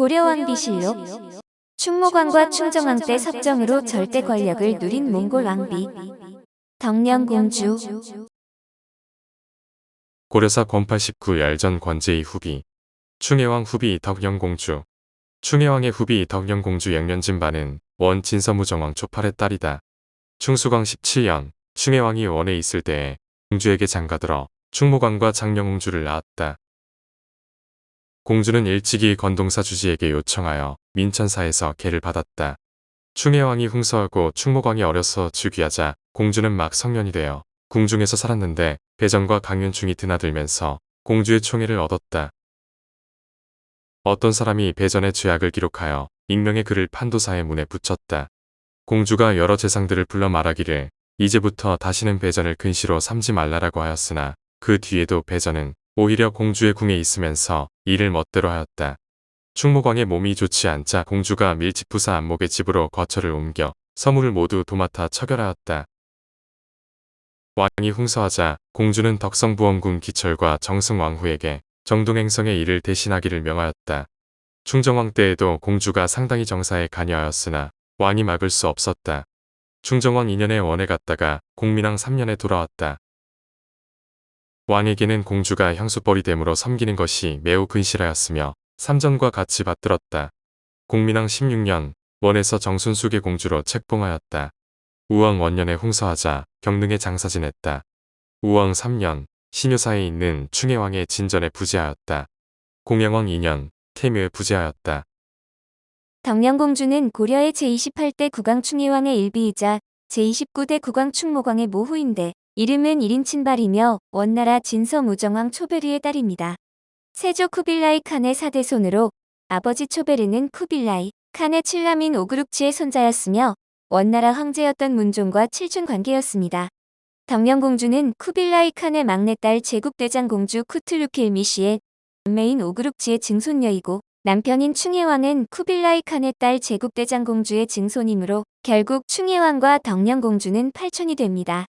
고려왕비실록 충무광과 충정왕 때 섭정으로 절대 권력을 누린 몽골 왕비 덕령공주. 고려사 권 89 열전 권제의 후비 충혜왕 후비 덕령공주. 충혜왕의 후비 덕령공주 영년진바는 원 진서무정왕 초팔의 딸이다. 충수광 17년 충혜왕이 원에 있을 때에 공주에게 장가들어 충무광과 장령공주를 낳았다. 공주는 일찍이 건동사 주지에게 요청하여 민천사에서 계를 받았다. 충혜왕이 흥서하고 충무광이 어려서 즉위하자 공주는 막 성년이 되어 궁중에서 살았는데 배전과 강윤충이 드나들면서 공주의 총애를 얻었다. 어떤 사람이 배전의 죄악을 기록하여 익명의 글을 판도사의 문에 붙였다. 공주가 여러 재상들을 불러 말하기를 이제부터 다시는 배전을 근시로 삼지 말라라고 하였으나 그 뒤에도 배전은 오히려 공주의 궁에 있으면서 일을 멋대로 하였다. 충무광의 몸이 좋지 않자 공주가 밀집부사 안목의 집으로 거처를 옮겨 서문을 모두 도맡아 처결하였다. 왕이 흥서하자 공주는 덕성부원군 기철과 정승왕후에게 정동행성의 일을 대신하기를 명하였다. 충정왕 때에도 공주가 상당히 정사에 관여하였으나 왕이 막을 수 없었다. 충정왕 2년에 원에 갔다가 공민왕 3년에 돌아왔다. 왕에게는 공주가 향수벌이 됨으로 섬기는 것이 매우 근실하였으며 삼전과 같이 받들었다. 공민왕 16년 원에서 정순숙의 공주로 책봉하였다. 우왕 원년에 흥서하자 경릉에 장사 지냈다. 우왕 3년 신효사에 있는 충혜왕의 진전에 부재하였다. 공양왕 2년 태묘에 부재하였다. 덕령공주는 고려의 제28대 국왕 충혜왕의 일비이자 제29대 국왕 충무광의 모후인데 이름은 1인 친발이며 원나라 진서무정왕 초베르의 딸입니다. 세조 쿠빌라이 칸의 4대손으로 아버지 초베르는 쿠빌라이 칸의 칠남인 오그룩치의 손자였으며 원나라 황제였던 문종과 칠촌 관계였습니다. 덕령공주는 쿠빌라이 칸의 막내딸 제국대장공주 쿠틀루킬미시의妹인 오그룩치의 증손녀이고 남편인 충혜왕은 쿠빌라이 칸의 딸 제국대장공주의 증손이므로 결국 충혜왕과 덕령공주는 팔촌이 됩니다.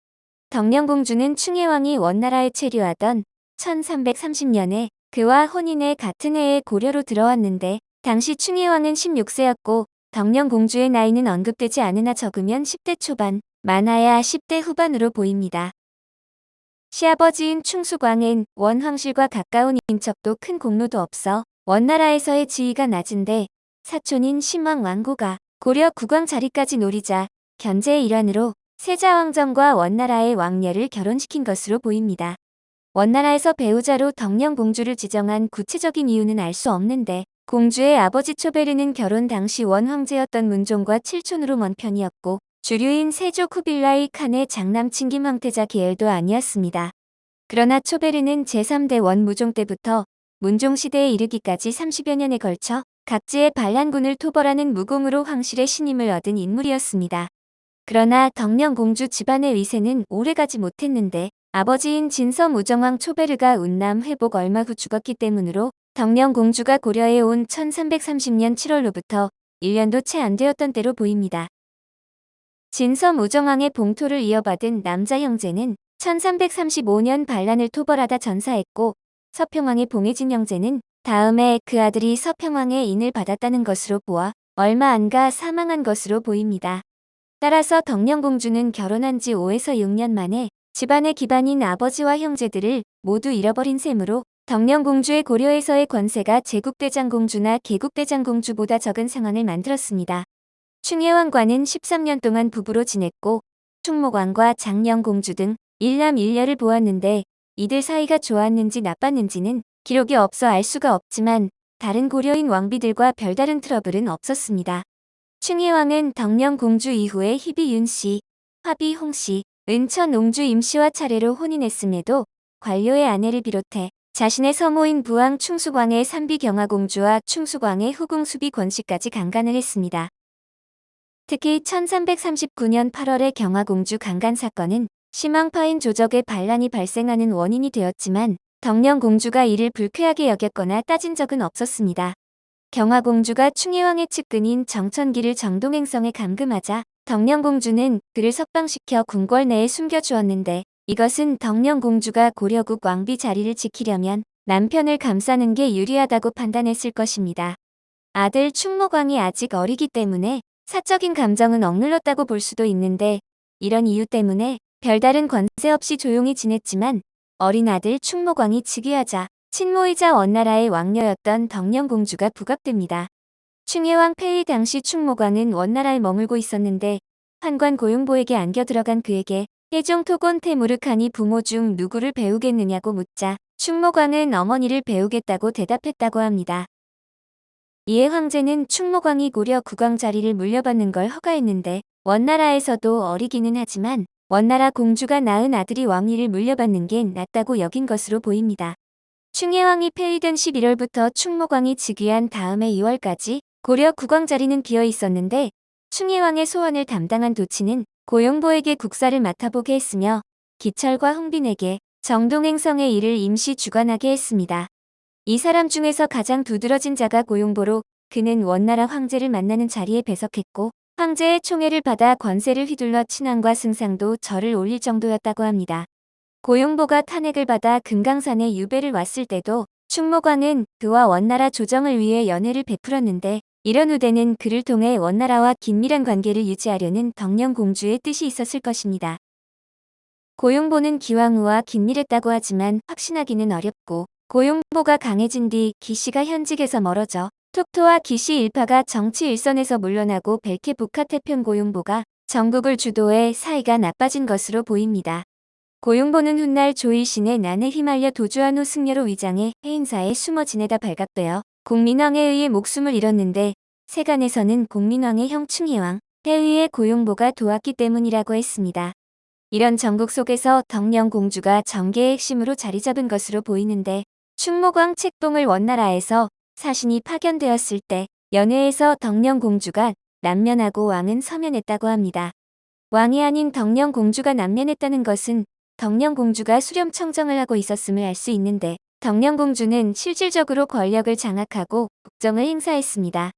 덕령공주는 충혜왕이 원나라에 체류하던 1330년에 그와 혼인해 같은 해에 고려로 들어왔는데 당시 충혜왕은 16세였고 덕령공주의 나이는 언급되지 않으나 적으면 10대 초반, 많아야 10대 후반으로 보입니다. 시아버지인 충수광은 원황실과 가까운 인척도 큰 공로도 없어 원나라에서의 지위가 낮은데 사촌인 신왕 왕고가 고려 국왕 자리까지 노리자 견제의 일환으로 세자왕정과 원나라의 왕녀를 결혼시킨 것으로 보입니다. 원나라에서 배우자로 덕령공주를 지정한 구체적인 이유는 알 수 없는데 공주의 아버지 초베르는 결혼 당시 원황제였던 문종과 칠촌으로 먼 편이었고 주류인 세조 쿠빌라이 칸의 장남친 김황태자 계열도 아니었습니다. 그러나 초베르는 제3대 원무종 때부터 문종 시대에 이르기까지 30여 년에 걸쳐 각지의 반란군을 토벌하는 무공으로 황실의 신임을 얻은 인물이었습니다. 그러나 덕령공주 집안의 위세는 오래가지 못했는데 아버지인 진서무정왕 초베르가 운남 회복 얼마 후 죽었기 때문으로 덕령공주가 고려에 온 1330년 7월로부터 1년도 채 안 되었던 때로 보입니다. 진서무정왕의 봉토를 이어받은 남자 형제는 1335년 반란을 토벌하다 전사했고 서평왕의 봉해진 형제는 다음에 그 아들이 서평왕의 인을 받았다는 것으로 보아 얼마 안 가 사망한 것으로 보입니다. 따라서 덕령공주는 결혼한 지 5에서 6년 만에 집안의 기반인 아버지와 형제들을 모두 잃어버린 셈으로 덕령공주의 고려에서의 권세가 제국대장공주나 개국대장공주보다 적은 상황을 만들었습니다. 충혜왕과는 13년 동안 부부로 지냈고 충무광과 장령공주 등 일남 일녀를 보았는데 이들 사이가 좋았는지 나빴는지는 기록이 없어 알 수가 없지만 다른 고려인 왕비들과 별다른 트러블은 없었습니다. 충혜왕은 덕령공주 이후에 희비 윤씨, 화비 홍씨, 은천 옹주 임씨와 차례로 혼인했음에도 관료의 아내를 비롯해 자신의 서모인 부왕 충수광의 삼비 경화공주와 충수광의 후궁 수비 권씨까지 강간을 했습니다. 특히 1339년 8월의 경화공주 강간 사건은 심왕파인 조적의 반란이 발생하는 원인이 되었지만 덕령공주가 이를 불쾌하게 여겼거나 따진 적은 없었습니다. 경화공주가 충혜왕의 측근인 정천기를 정동행성에 감금하자 덕령공주는 그를 석방시켜 궁궐 내에 숨겨주었는데 이것은 덕령공주가 고려국 왕비 자리를 지키려면 남편을 감싸는 게 유리하다고 판단했을 것입니다. 아들 충무광이 아직 어리기 때문에 사적인 감정은 억눌렀다고 볼 수도 있는데 이런 이유 때문에 별다른 권세 없이 조용히 지냈지만 어린 아들 충무광이 즉위하자 친모이자 원나라의 왕녀였던 덕령공주가 부각됩니다. 충혜왕 폐위 당시 충무광은 원나라에 머물고 있었는데 환관 고용보에게 안겨 들어간 그에게 태종 토곤 테무르칸이 부모 중 누구를 배우겠느냐고 묻자 충무광은 어머니를 배우겠다고 대답했다고 합니다. 이에 황제는 충무광이 고려 국왕 자리를 물려받는 걸 허가했는데 원나라에서도 어리기는 하지만 원나라 공주가 낳은 아들이 왕위를 물려받는 게 낫다고 여긴 것으로 보입니다. 충혜왕이 폐위된 11월부터 충무광이 즉위한 다음해 2월까지 고려 국왕 자리는 비어 있었는데 충혜왕의 소원을 담당한 도치는 고용보에게 국사를 맡아보게 했으며 기철과 흥빈에게 정동행성의 일을 임시 주관하게 했습니다. 이 사람 중에서 가장 두드러진 자가 고용보로 그는 원나라 황제를 만나는 자리에 배석했고 황제의 총애를 받아 권세를 휘둘러 친왕과 승상도 절을 올릴 정도였다고 합니다. 고용보가 탄핵을 받아 금강산에 유배를 왔을 때도 충무광은 그와 원나라 조정을 위해 연회를 베풀었는데 이런 후대는 그를 통해 원나라와 긴밀한 관계를 유지하려는 덕령공주의 뜻이 있었을 것입니다. 고용보는 기왕후와 긴밀했다고 하지만 확신하기는 어렵고 고용보가 강해진 뒤 기씨가 현직에서 멀어져 톡토와 기씨 일파가 정치 일선에서 물러나고 벨케 북하태평 고용보가 전국을 주도해 사이가 나빠진 것으로 보입니다. 고용보는 훗날 조일신의 난에 휘말려 도주한 후 승려로 위장해 해인사에 숨어 지내다 발각되어 공민왕에 의해 목숨을 잃었는데 세간에서는 공민왕의 형 충혜왕, 태의의 고용보가 도왔기 때문이라고 했습니다. 이런 전국 속에서 덕령공주가 정계의 핵심으로 자리 잡은 것으로 보이는데 충무광 책봉을 원나라에서 사신이 파견되었을 때 연회에서 덕령공주가 난면하고 왕은 서면했다고 합니다. 왕이 아닌 덕령공주가 난면했다는 것은 덕령공주가 수렴청정을 하고 있었음을 알 수 있는데 덕령공주는 실질적으로 권력을 장악하고 국정을 행사했습니다.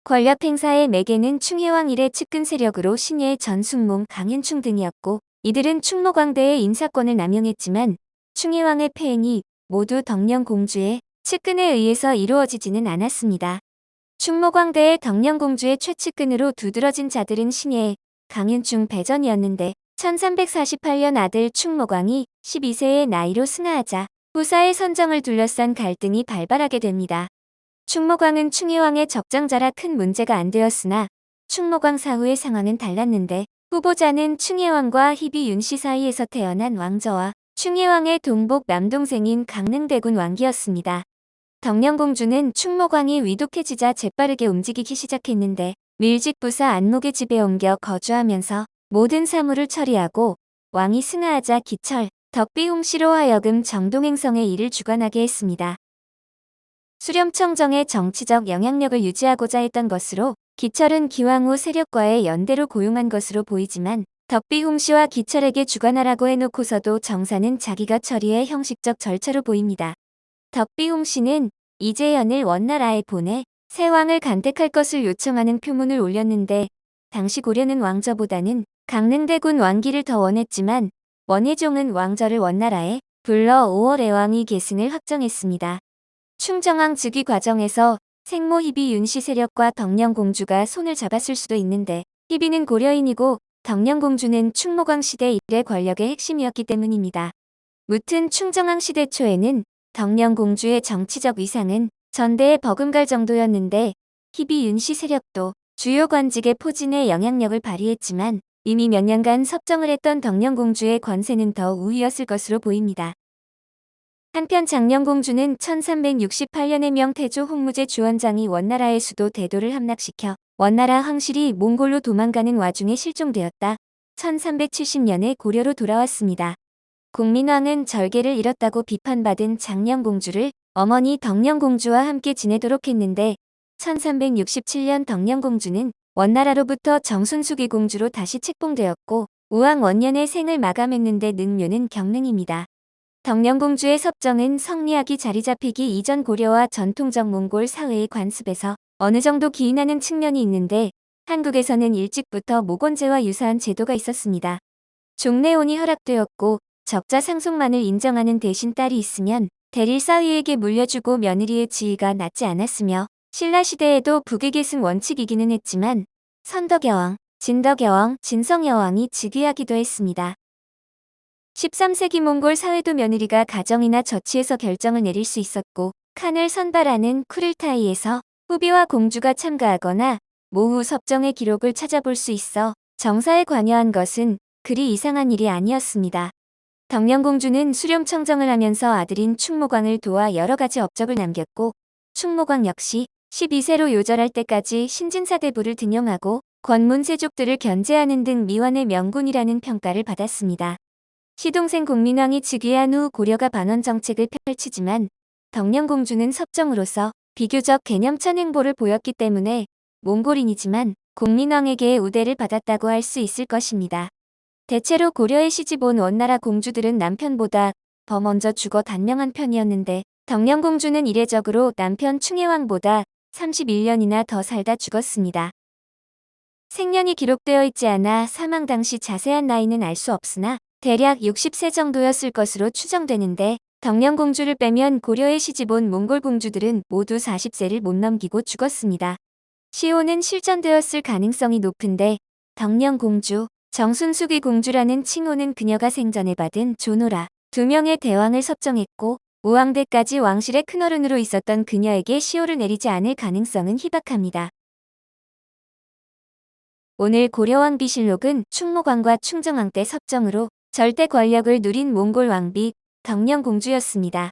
권력 행사의 매개는 충혜왕 일의 측근 세력으로 신예 전순몽 강현충 등이었고 이들은 충무광대의 인사권을 남용했지만 충혜왕의 폐행이 모두 덕령공주의 측근에 의해서 이루어지지는 않았습니다. 충무광대의 덕령공주의 최측근으로 두드러진 자들은 신예, 강현충 배전이었는데 1348년 아들 충무광이 12세의 나이로 승하하자 후사의 선정을 둘러싼 갈등이 발발하게 됩니다. 충무광은 충혜왕의 적장자라 큰 문제가 안 되었으나 충무광 사후의 상황은 달랐는데 후보자는 충혜왕과 희비 윤씨 사이에서 태어난 왕저와 충혜왕의 동복 남동생인 강릉대군 왕기였습니다. 덕령공주는 충무광이 위독해지자 재빠르게 움직이기 시작했는데 밀직부사 안목의 집에 옮겨 거주하면서 모든 사무를 처리하고 왕이 승하하자 기철, 덕비홍씨로 하여금 정동행성의 일을 주관하게 했습니다. 수렴청정의 정치적 영향력을 유지하고자 했던 것으로 기철은 기왕후 세력과의 연대로 고용한 것으로 보이지만 덕비홍씨와 기철에게 주관하라고 해놓고서도 정사는 자기가 처리해 형식적 절차로 보입니다. 덕비홍씨는 이재현을 원나라에 보내 새 왕을 간택할 것을 요청하는 표문을 올렸는데 당시 고려는 왕저보다는 강릉대군 왕기를 더 원했지만 원혜종은 왕저를 원나라에 불러 5월 애왕이 계승을 확정했습니다. 충정왕 즉위 과정에서 생모 희비 윤씨 세력과 덕령공주가 손을 잡았을 수도 있는데 희비는 고려인이고 덕령공주는 충무광 시대 일의 권력의 핵심이었기 때문입니다. 무튼 충정왕 시대 초에는 덕령공주의 정치적 위상은 전대에 버금갈 정도였는데 희비 윤씨 세력도 주요 관직의 포진에 영향력을 발휘했지만 이미 몇 년간 섭정을 했던 덕령공주의 권세는 더 우위였을 것으로 보입니다. 한편 장령공주는 1368년에 명태조 홍무제 주원장이 원나라의 수도 대도를 함락시켜 원나라 황실이 몽골로 도망가는 와중에 실종되었다. 1370년에 고려로 돌아왔습니다. 공민왕은 절개를 잃었다고 비판받은 장령공주를 어머니 덕령공주와 함께 지내도록 했는데 1367년 덕령공주는 원나라로부터 정순수기 공주로 다시 책봉되었고 우왕 원년에 생을 마감했는데 능묘는 경릉입니다. 덕령공주의 섭정은 성리학이 자리 잡히기 이전 고려와 전통적 몽골 사회의 관습에서 어느 정도 기인하는 측면이 있는데 한국에서는 일찍부터 목원제와 유사한 제도가 있었습니다. 종례혼이 허락되었고 적자 상속만을 인정하는 대신 딸이 있으면 대릴 사위에게 물려주고 며느리의 지위가 낮지 않았으며 신라 시대에도 북의 계승 원칙이기는 했지만 선덕여왕, 진덕여왕, 진성여왕이 즉위하기도 했습니다. 13세기 몽골 사회도 며느리가 가정이나 저치에서 결정을 내릴 수 있었고 칸을 선발하는 쿠를타이에서 후비와 공주가 참가하거나 모후 섭정의 기록을 찾아볼 수 있어 정사에 관여한 것은 그리 이상한 일이 아니었습니다. 덕령공주는 수렴청정을 하면서 아들인 충모광을 도와 여러 가지 업적을 남겼고 충모광 역시 12세로 요절할 때까지 신진사대부를 등용하고 권문세족들을 견제하는 등 미완의 명군이라는 평가를 받았습니다. 시동생 공민왕이 즉위한 후 고려가 반원 정책을 펼치지만 덕령공주는 섭정으로서 비교적 개념찬 행보를 보였기 때문에 몽골인이지만 공민왕에게 우대를 받았다고 할 수 있을 것입니다. 대체로 고려에 시집 온 원나라 공주들은 남편보다 더 먼저 죽어 단명한 편이었는데 덕령공주는 이례적으로 남편 충혜왕보다 31년이나 더 살다 죽었습니다. 생년이 기록되어 있지 않아 사망 당시 자세한 나이는 알 수 없으나 대략 60세 정도였을 것으로 추정되는데 덕령공주를 빼면 고려에 시집 온 몽골 공주들은 모두 40세를 못 넘기고 죽었습니다. 시호는 실전되었을 가능성이 높은데 덕령공주, 정순숙의 공주라는 칭호는 그녀가 생전에 받은 조노라 2명의 대왕을 섭정했고 우왕대까지 왕실의 큰어른으로 있었던 그녀에게 시호를 내리지 않을 가능성은 희박합니다. 오늘 고려왕비실록은 충모광과 충정왕 때 섭정으로 절대 권력을 누린 몽골 왕비 덕령공주였습니다.